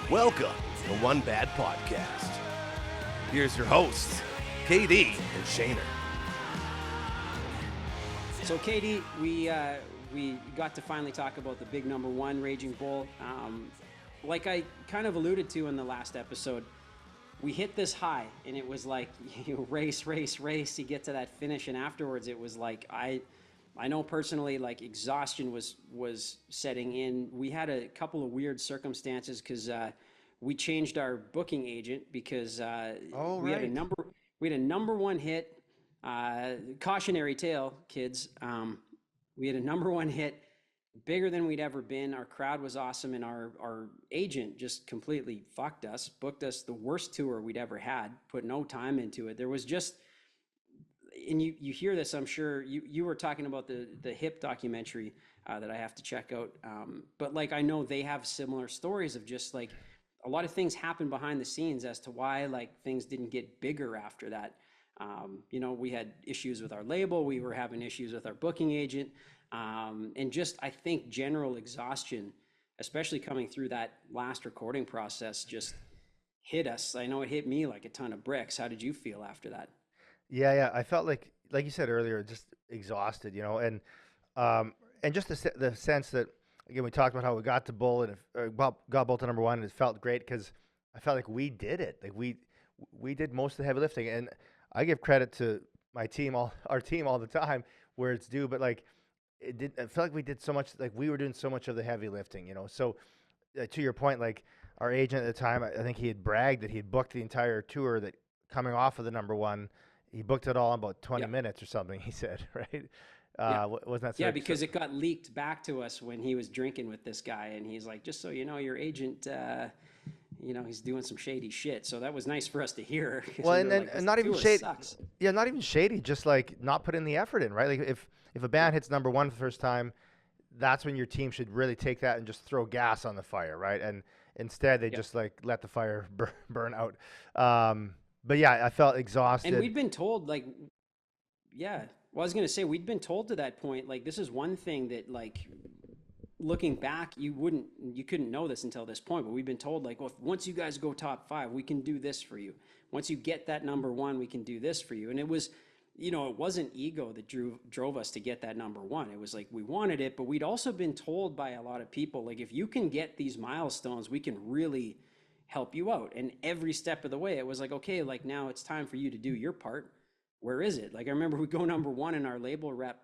Welcome to One Bad Podcast. Here's your hosts, KD and Shaner. So, KD, we got to finally talk about the big number one, Raging Bull. Like I kind of alluded to in the last episode, we hit this high, and it was like race. You get to that finish, and afterwards, it was like I know personally, like exhaustion was setting in. We had a couple of weird circumstances because we changed our booking agent because we had a number one hit. Cautionary tale, kids. We had a number one hit, bigger than we'd ever been. Our crowd was awesome, and our agent just completely fucked us, booked us the worst tour we'd ever had, put no time into it. There was just, and you hear this, I'm sure you were talking about the hip documentary that I have to check out. But like, I know they have similar stories of just like a lot of things happen behind the scenes as to why like things didn't get bigger after that. We had issues with our label. We were having issues with our booking agent. And just, I think general exhaustion, especially coming through that last recording process, just hit us. I know it hit me like a ton of bricks. How did you feel after that? Yeah. I felt like you said earlier, just exhausted, and just the sense that, again, we talked about how we got to Bull and got Bull to number one, and it felt great because I felt like we did it. Like we did most of the heavy lifting, and I give credit to my team, our team all the time where it's due, but like I felt like we did so much, like we were doing so much of the heavy lifting, So to your point, like our agent at the time, I think he had bragged that he had booked the entire tour that coming off of the number one, he booked it all in about 20 minutes or something, he said, right? Wasn't that so? Yeah, because it got leaked back to us when he was drinking with this guy, and he's like, just so you know, your agent, he's doing some shady shit. So that was nice for us to hear. Well, and not even shady. Yeah, not even shady. Just like not putting the effort in, right? Like if a band hits number one for the first time, that's when your team should really take that and just throw gas on the fire, right? And instead they just like let the fire burn out. But yeah, I felt exhausted. And we'd been told like, yeah. Well, I was gonna say we'd been told to that point. Like this is one thing that like. Looking back, you couldn't know this until this point, but we've been told like, well, once you guys go top five, we can do this for you. Once you get that number one, we can do this for you. And it was, it wasn't ego that drove us to get that number one. It was like, we wanted it, but we'd also been told by a lot of people, like, if you can get these milestones, we can really help you out. And every step of the way, it was like, okay, like now it's time for you to do your part. Where is it? Like, I remember we go number one and our label rep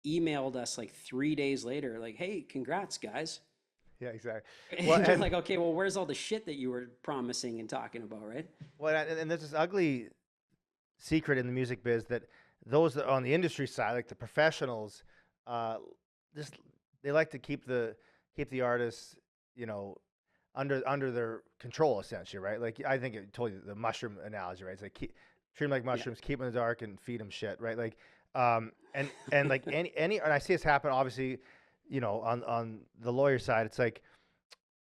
emailed us like 3 days later, like, hey, congrats, guys. Yeah, exactly. Well, and like, okay, well, where's all the shit that you were promising and talking about, right? Well, and there's this ugly secret in the music biz that those that on the industry side, like the professionals, they like to keep the artists, under their control, essentially, right? Like I think it told you the mushroom analogy, right? It's like treat them like mushrooms, keep them in the dark, and feed them shit, right? Like. And like any and I see this happen obviously, on the lawyer side. It's like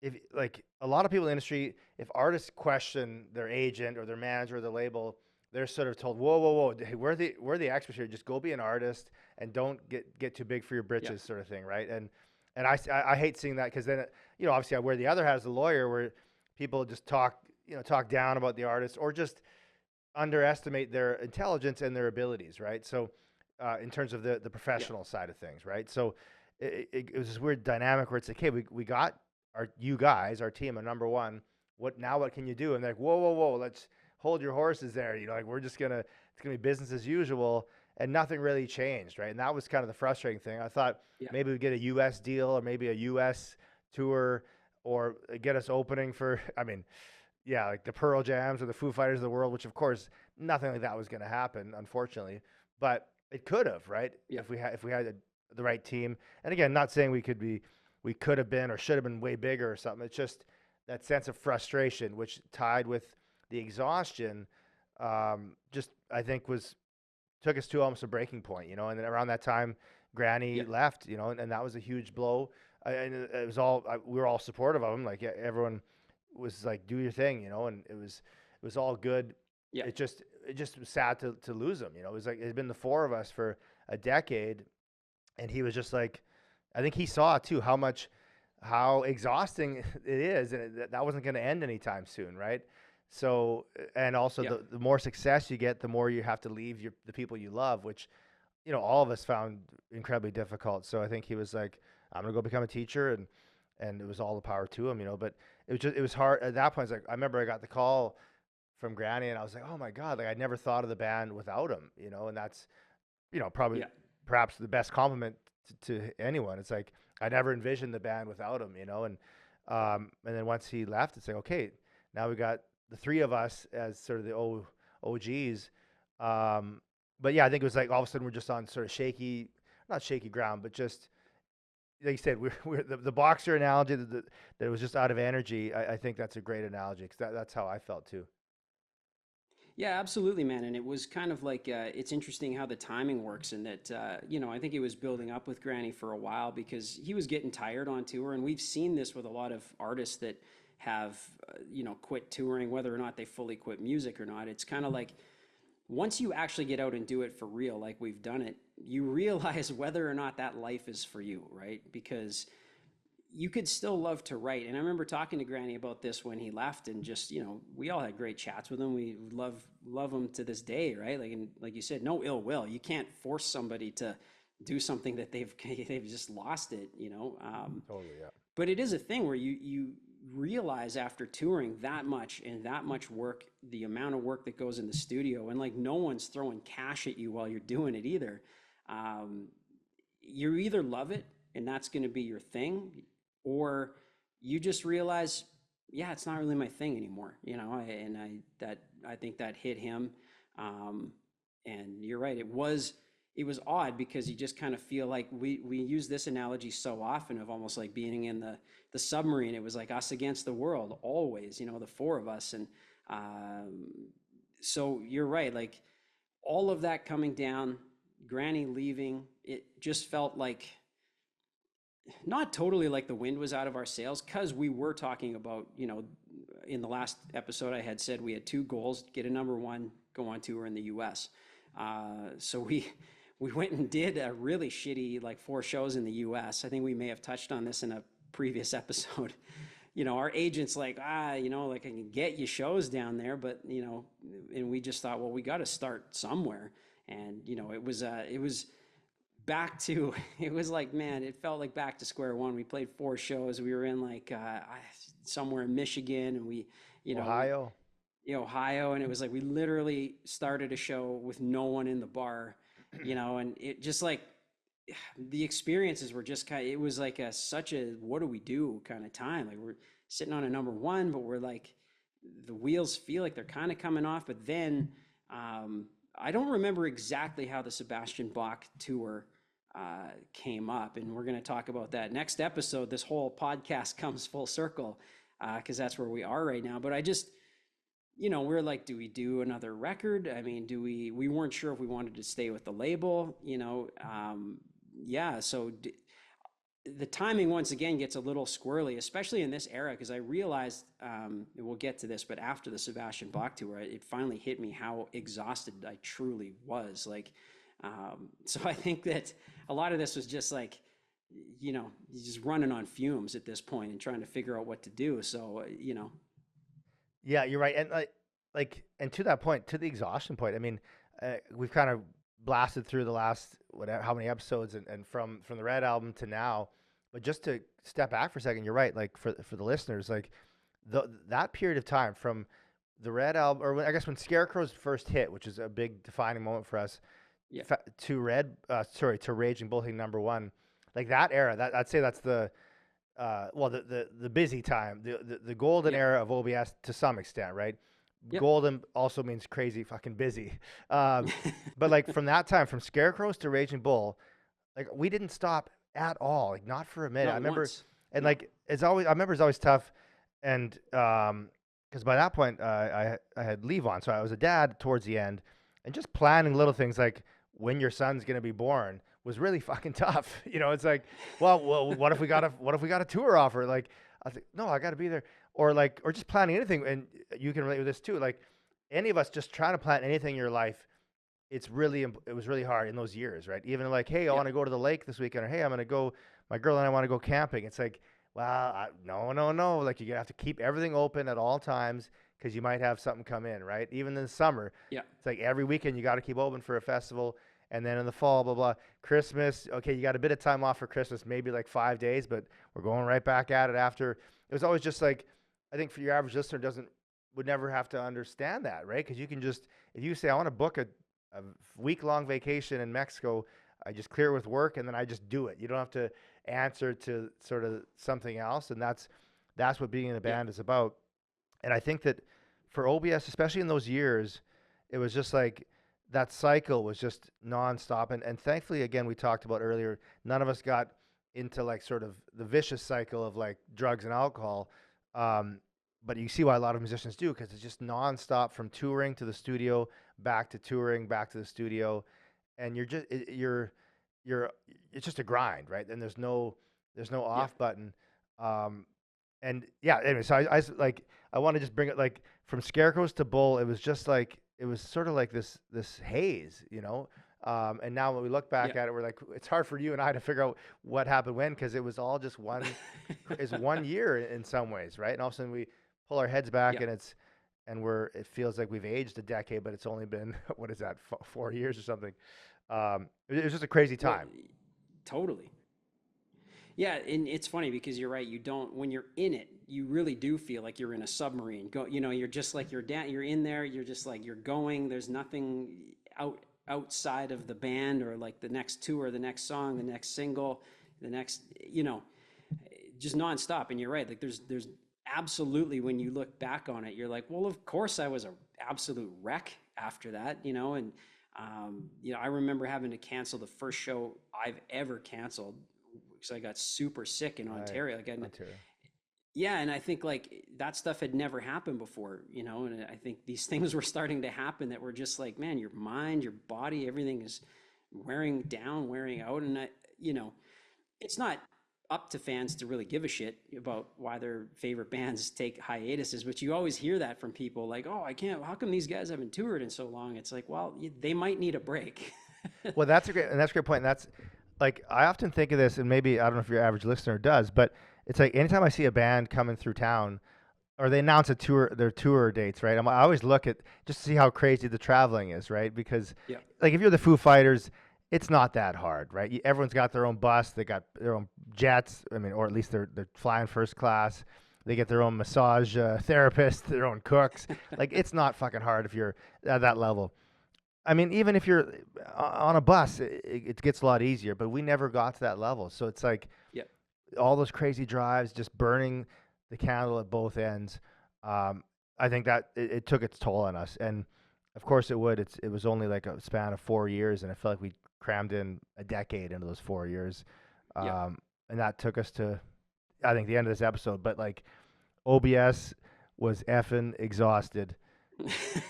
if like a lot of people in the industry, if artists question their agent or their manager or the label, they're sort of told, whoa, hey, we're the experts here. Just go be an artist and don't get too big for your britches, sort of thing, right? And I hate seeing that because then obviously I wear the other hat as a lawyer where people just talk down about the artist or just underestimate their intelligence and their abilities, right? So. In terms of the professional side of things, right? So it was this weird dynamic where it's like, hey, we got our team, a number one. What can you do? And they're like, whoa, let's hold your horses there. Like it's gonna be business as usual, and nothing really changed, right? And that was kind of the frustrating thing. I thought maybe we'd get a U.S. deal or maybe a U.S. tour or get us opening for, like the Pearl Jams or the Foo Fighters of the world, which of course nothing like that was going to happen, unfortunately, but. It could have, right? Yeah. If we had the right team, and again, not saying we could have been or should have been way bigger or something. It's just that sense of frustration, which tied with the exhaustion, just I think took us to almost a breaking point, And then around that time, Granny left, and that was a huge blow. And it was we were all supportive of him. Like everyone was like, "Do your thing," and it was all good. Yeah. It just was sad to lose him. It was like it had been the four of us for a decade, and he was just like, I think he saw too how much how exhausting it is, and that wasn't going to end anytime soon, right? So, and also Yeah. the more success you get, the more you have to leave the people you love, which, all of us found incredibly difficult. So I think he was like, I'm gonna go become a teacher, and it was all the power to him, But it was hard at that point. It's like I remember I got the call from Granny, and I was like, oh my god, like I never thought of the band without him, And that's, probably Yeah. perhaps the best compliment to anyone. It's like I never envisioned the band without him, and then once he left, it's like, okay, now we got the three of us as sort of the OGs. But yeah, I think it was like all of a sudden we're just on sort of not shaky ground, but just like you said, we're the boxer analogy that it was just out of energy. I think that's a great analogy because that's how I felt too. Yeah, absolutely, man. And it was kind of like it's interesting how the timing works, and that I think it was building up with Granny for a while because he was getting tired on tour, and we've seen this with a lot of artists that have quit touring, whether or not they fully quit music or not. It's kind of like once you actually get out and do it for real, like we've done it, you realize whether or not that life is for you, right? Because you could still love to write. And I remember talking to Granny about this when he left, and just, we all had great chats with him. We love him to this day, right? Like, and like you said, no ill will. You can't force somebody to do something that they've just lost it, Totally, yeah. But it is a thing where you realize after touring that much and that much work, the amount of work that goes in the studio, and like no one's throwing cash at you while you're doing it either. Um, you either love it and that's going to be your thing, or you just realize, yeah, it's not really my thing anymore, I think that hit him. Um, and you're right, it was odd because you just kind of feel like we use this analogy so often of almost like being in the submarine. It was like us against the world always, the four of us. And so you're right, like all of that coming down, Granny leaving, it just felt like not totally like the wind was out of our sails, because we were talking about, in the last episode I had said we had two goals: get a number one, go on tour in the US. So we went and did a really shitty like 4 shows in the US. I think we may have touched on this in a previous episode. Our agent's like, like I can get you shows down there, but and we just thought, well, we got to start somewhere. And it was back to, it was like, man, it felt like back to square one. We played 4 shows. We were in like somewhere in Michigan, and we, Ohio. Ohio, and it was like we literally started a show with no one in the bar, and it just like the experiences were just kind of, it was like such a what do we do kind of time. Like we're sitting on a number one, but we're like the wheels feel like they're kind of coming off. But then I don't remember exactly how the Sebastian Bach tour came up, and we're going to talk about that next episode. This whole podcast comes full circle because that's where we are right now. But I just, we're like, do we do another record? I mean, we weren't sure if we wanted to stay with the label, yeah. So the timing once again gets a little squirrely, especially in this era, because I realized, and we'll get to this, but after the Sebastian Bach tour, it finally hit me how exhausted I truly was. Like, so I think that a lot of this was just like, just running on fumes at this point and trying to figure out what to do. So, Yeah, you're right. And and to that point, to the exhaustion point, I mean, we've kind of blasted through the last whatever how many episodes, and from the Red album to now. But just to step back for a second, you're right. Like for the listeners, like that period of time from the Red album, or I guess when Scarecrow's first hit, which is a big defining moment for us, yeah, to Raging Bull hitting number one, like that era. That I'd say that's the the busy time, the golden era of OBS to some extent, right? Yep. Golden also means crazy fucking busy. But like from that time, from Scarecrows to Raging Bull, like we didn't stop at all, like not for a minute. Not I remember, once. and like it's always, I remember it's always tough, and because by that point I had leave on, so I was a dad towards the end, and just planning little things like when your son's gonna be born was really fucking tough. It's like, well, what if we got a tour offer? Like, I was like, no, I got to be there. Or just planning anything. And you can relate with this too. Like any of us just trying to plan anything in your life, it was really hard in those years, right? Even like, hey, I want to go to the lake this weekend, or hey, my girl and I want to go camping. It's like, well, no. Like you have to keep everything open at all times because you might have something come in, right? Even in the summer, Yeah. it's like every weekend you got to keep open for a festival. And then in the fall, blah, blah, Christmas, okay, you got a bit of time off for Christmas, maybe like 5 days, but we're going right back at it after. It was always just like, I think for your average listener would never have to understand that, right? Because you can just, if you say, I want to book a week-long vacation in Mexico, I just clear it with work and then I just do it. You don't have to answer to sort of something else. And that's what being in a Yeah. band is about. And I think that for OBS, especially in those years, it was just like that cycle was just nonstop. And thankfully, again, we talked about earlier, none of us got into like sort of the vicious cycle of like drugs and alcohol. But you see why a lot of musicians do, because it's just nonstop from touring to the studio, back to touring, back to the studio, and you're it's just a grind, right? And there's no Yeah. off button. Um, and yeah, anyway, so like I want to just bring it like from Scarecrows to Bull. It was just like it was sort of like this haze, you know. And now when we look back Yeah. at it, we're like, it's hard for you and I to figure out what happened when, because it was all just is 1 year in some ways, right? And all of a sudden we pull our heads back Yeah. and it feels like we've aged a decade, but it's only been what is that 4 years or something. It was just a crazy Well, time. totally. Yeah, and it's funny because you're right. You don't when you're in it, you really do feel like you're in a submarine. You're just like you're down. You're in there. You're just like you're going. There's nothing outside of the band or like the next tour, the next song, the next single, the next. Just nonstop. And you're right. Like there's absolutely when you look back on it, you're like, well, of course I was a absolute wreck after that. And I remember having to cancel the first show I've ever canceled because I got super sick in Right. Ontario. Like, Ontario. yeah, and I think like that stuff had never happened before, and I think these things were starting to happen that were just like, man, your mind, your body, everything is wearing down, wearing out, and it's not up to fans to really give a shit about why their favorite bands take hiatuses, but you always hear that from people like, oh, I can't, how come these guys haven't toured in so long? It's like, well, they might need a break. Well, that's a great point. And that's like I often think of this, and maybe I don't know if your average listener does, but it's like anytime I see a band coming through town, or they announce their tour dates, right? I always look at just to see how crazy the traveling is, right? Because Yeah. like if you're the Foo Fighters, it's not that hard, right? Everyone's got their own bus, they got their own jets. I mean, or at least they're flying first class. They get their own massage therapist, their own cooks. Like it's not fucking hard if you're at that level. I mean, even if you're on a bus, it gets a lot easier. But we never got to that level, so it's like Yeah. all those crazy drives, just burning the candle at both ends. I think that it took its toll on us, and of course it would. It was only like a span of 4 years, and I felt like we crammed in a decade into those 4 years, Yeah. and that took us to, I think, the end of this episode. But like OBS was effing exhausted,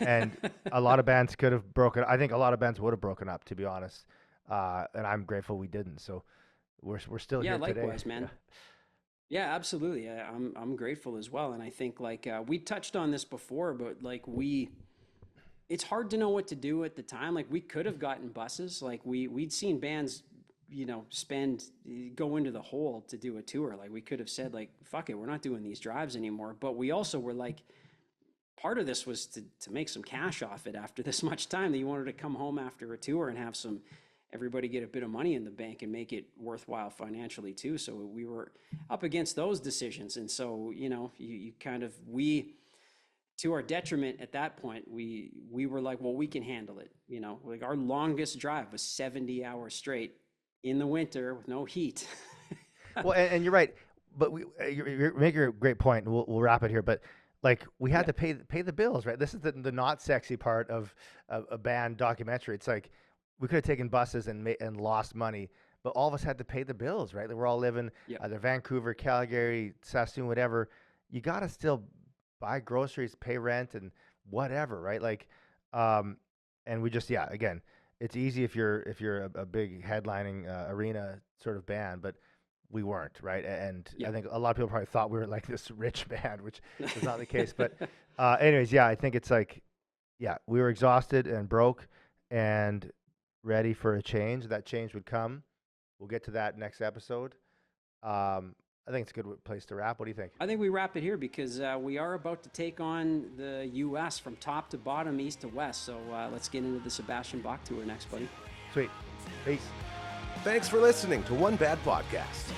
and a lot of bands could have broken. I think a lot of bands would have broken up, to be honest. And I'm grateful we didn't. So we're still Yeah, here today. likewise, man. Yeah, absolutely. I'm grateful as well, and I think like we touched on this before, but like it's hard to know what to do at the time. Like we could have gotten buses. Like we'd seen bands, go into the hole to do a tour. Like we could have said like, fuck it, we're not doing these drives anymore. But we also were like, part of this was to make some cash off it after this much time that you wanted to come home after a tour and have everybody get a bit of money in the bank and make it worthwhile financially too. So we were up against those decisions. And so, you kind of, to our detriment at that point, we were like, well, we can handle it. Like our longest drive was 70 hours straight in the winter with no heat. Well, and you're right, but you're making a great point, and we'll wrap it here. But like we had Yeah. to pay the bills, right? This is the not sexy part of a band documentary. It's like we could have taken buses and lost money, but all of us had to pay the bills, right? Like we're all living Yep. either Vancouver, Calgary, Saskatoon, whatever. You got to still buy groceries, pay rent, and whatever, right? Like, and we just again, it's easy if you're a big headlining arena sort of band, but we weren't, right? And I Yep. think a lot of people probably thought we were like this rich band, which was not the case. But anyways, I think it's like, we were exhausted and broke and ready for a change. That change would come. We'll get to that next episode. I think it's a good place to wrap. What do you think? I think we wrap it here because we are about to take on the U.S. from top to bottom, east to west. So let's get into the Sebastian Bach tour next, buddy. Sweet. Peace. Thanks for listening to One Bad Podcast.